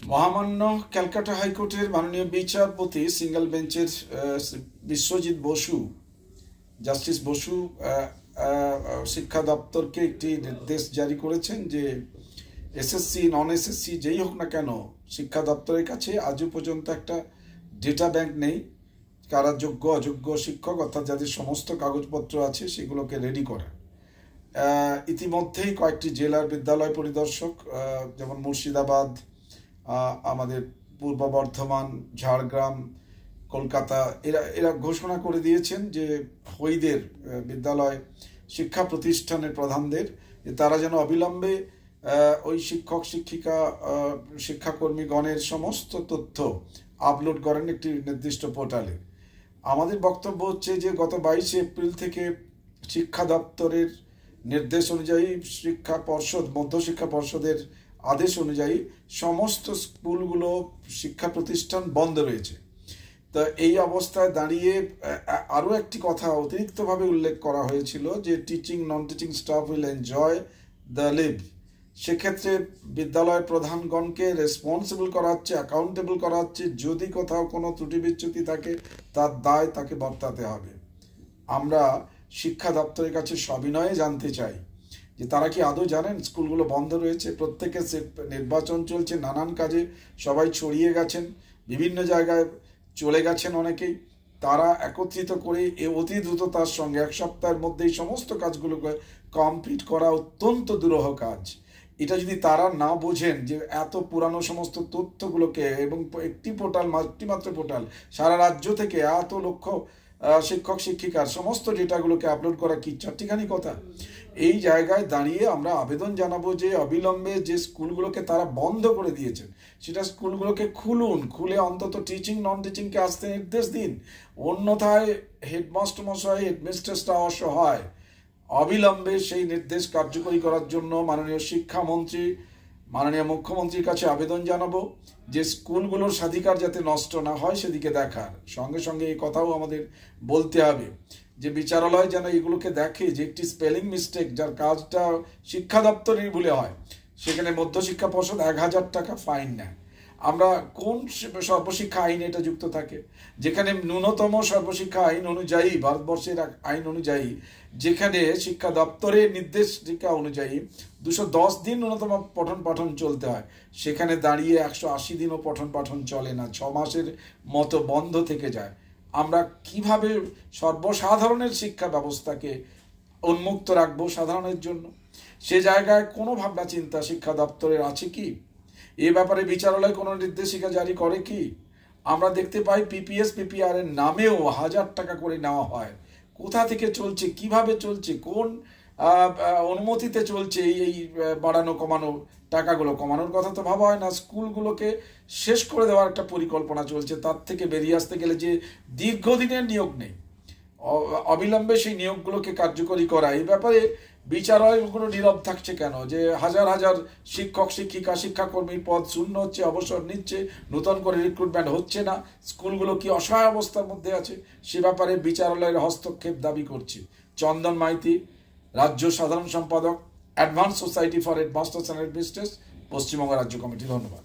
মহামান্য ক্যালকাটা হাইকোর্টের মাননীয় বিচারপতি সিঙ্গেল বেঞ্চের বিশ্বজিৎ বসু জাস্টিস বসু শিক্ষা দপ্তরকে একটি নির্দেশ জারি করেছেন যে এসএসসি নন এসএসসি যেই হোক না কেন শিক্ষা দপ্তরের কাছে আজও পর্যন্ত একটা ডেটা ব্যাংক নেই। কারা যোগ্য অযোগ্য শিক্ষক অর্থাৎ যাদের সমস্ত কাগজপত্র আছে সেগুলোকে রেডি করা। ইতিমধ্যেই কয়েকটি জেলার বিদ্যালয় পরিদর্শক যেমন মুর্শিদাবাদ, আমাদের পূর্ব বর্ধমান, ঝাড়গ্রাম, কলকাতা এরা ঘোষণা করে দিয়েছেন যে হইদের বিদ্যালয় শিক্ষা প্রতিষ্ঠানের প্রধানদের তারা যেন অবিলম্বে ওই শিক্ষক শিক্ষিকা শিক্ষাকর্মীগণের সমস্ত তথ্য আপলোড করেন একটি নির্দিষ্ট পোর্টালে। আমাদের বক্তব্য হচ্ছে যে গত 22 এপ্রিল থেকে শিক্ষা দপ্তরের নির্দেশ অনুযায়ী শিক্ষা পর্ষদ মধ্যশিক্ষা পর্ষদের আদেশ অনুযায়ী সমস্ত স্কুলগুলো শিক্ষা প্রতিষ্ঠান বন্ধ রয়েছে। তো এই অবস্থায় দাঁড়িয়ে আরও একটি কথা অতিরিক্তভাবে উল্লেখ করা হয়েছিল যে teaching non teaching staff will enjoy the leave. সেক্ষেত্রে বিদ্যালয়ের প্রধানগণকে রেসপন্সিবল করা হচ্ছে, অ্যাকাউন্টেবল করা হচ্ছে। যদি কোথাও কোনো ত্রুটি বিচ্যুতি থাকে তার দায় তাকে বর্তাতে হবে। আমরা শিক্ষা দপ্তরের কাছে সবিনয়ে জানতে চাই যে তারা কি আদৌ জানেন স্কুলগুলো বন্ধ রয়েছে? প্রত্যেকে নির্বাচন চলছে, নানান কাজে সবাই ছড়িয়ে গেছেন, বিভিন্ন জায়গায় চলে গেছেন অনেকেই। তারা একত্রিত করে অতি দ্রুততার সঙ্গে 1 সপ্তাহের মধ্যেই সমস্ত কাজগুলোকে কমপ্লিট করা অত্যন্ত দুরূহ কাজ। এটা যদি তারা না বোঝেন যে এত পুরানো সমস্ত তথ্যগুলোকে এবং একটি পোর্টাল মাত্র পোর্টাল সারা রাজ্য থেকে এত লক্ষ শিক্ষক শিক্ষিকার সমস্ত ডেটাগুলোকে আপলোড করা কি চারটিখানি কথা? এই জায়গায় দাঁড়িয়ে আমরা আবেদন জানাবো যে অবিলম্বে যে স্কুলগুলোকে তারা বন্ধ করে দিয়েছেন সেটা স্কুলগুলোকে খুলে অন্তত টিচিং নন টিচিংকে আসতে নির্দেশ দিন। অন্যথায় হেডমাস্টার মশাই হেডমিস্ট্রেসরা অসহায়। অবিলম্বে সেই নির্দেশ কার্যকরী করার জন্য মাননীয় শিক্ষামন্ত্রী মাননীয় মুখ্যমন্ত্রীর কাছে আবেদন জানাবো যে স্কুলগুলোর স্বাধিকার যাতে নষ্ট না হয় সেদিকে দেখার সঙ্গে সঙ্গে এই কথাও আমাদের বলতে হবে যে বিচারালয় যেন এগুলোকে দেখে যে একটি স্পেলিং মিস্টেক যার কাজটা শিক্ষা দপ্তরের ভুলে হয় সেখানে মধ্যশিক্ষা পর্ষদ 1000 টাকা ফাইন নেয়। আমরা কোন সর্বশিক্ষা আইন এটা যুক্ত থাকে যেখানে ন্যূনতম সর্বশিক্ষা আইন অনুযায়ী ভারতবর্ষের আইন অনুযায়ী যেখানে শিক্ষা দপ্তরের নির্দেশিকা অনুযায়ী 210 দিন ন্যূনতম পঠন পাঠন চলতে হয়, সেখানে দাঁড়িয়ে 180 দিনও পঠন পাঠন চলে না, 6 মাসের মতো বন্ধ থেকে যায়। আমরা কিভাবে সর্বসাধারণের শিক্ষা ব্যবস্থাকে উন্মুক্ত রাখবো সাধারণের জন্য? সে জায়গায় কোনো ভাবনা চিন্তা শিক্ষা দপ্তরের আছে কি? এ ব্যাপারে বিচারালয় কোনো নির্দেশিকা জারি করে কি? আমরা দেখতে পাই পিপিএস পিপিআর এর নামেও 1000 টাকা করে নেওয়া হয়। কোথা থেকে চলছে, কিভাবে চলছে, কোন অনুমতিতে চলছে এই বাড়ানো কমানো টাকাগুলো? কমানোর কথা তো ভাবা হয় না। স্কুলগুলোকে শেষ করে দেওয়ার একটা পরিকল্পনা চলছে। তার থেকে বেরিয়ে আসতে গেলে যে দীর্ঘদিনের নিয়োগ নেই, অবিলম্বে সেই নিয়োগগুলোকে কার্যকরী করা, এই ব্যাপারে বিচারালয়গুলো নীরব থাকছে কেন? যে হাজার হাজার শিক্ষক শিক্ষিকা শিক্ষাকর্মীর পদ শূন্য হচ্ছে, অবসর নিচ্ছে, নতুন করে রিক্রুটমেন্ট হচ্ছে না, স্কুলগুলো কি অসহায় অবস্থার মধ্যে আছে সে ব্যাপারে বিচারালয়ের হস্তক্ষেপ দাবি করছে। চন্দন মাইতি, রাজ্য সাধারণ সম্পাদক, advance society for headmasters and headmistress, Paschimbanga রাজ্য কমিটি। ধন্যবাদ।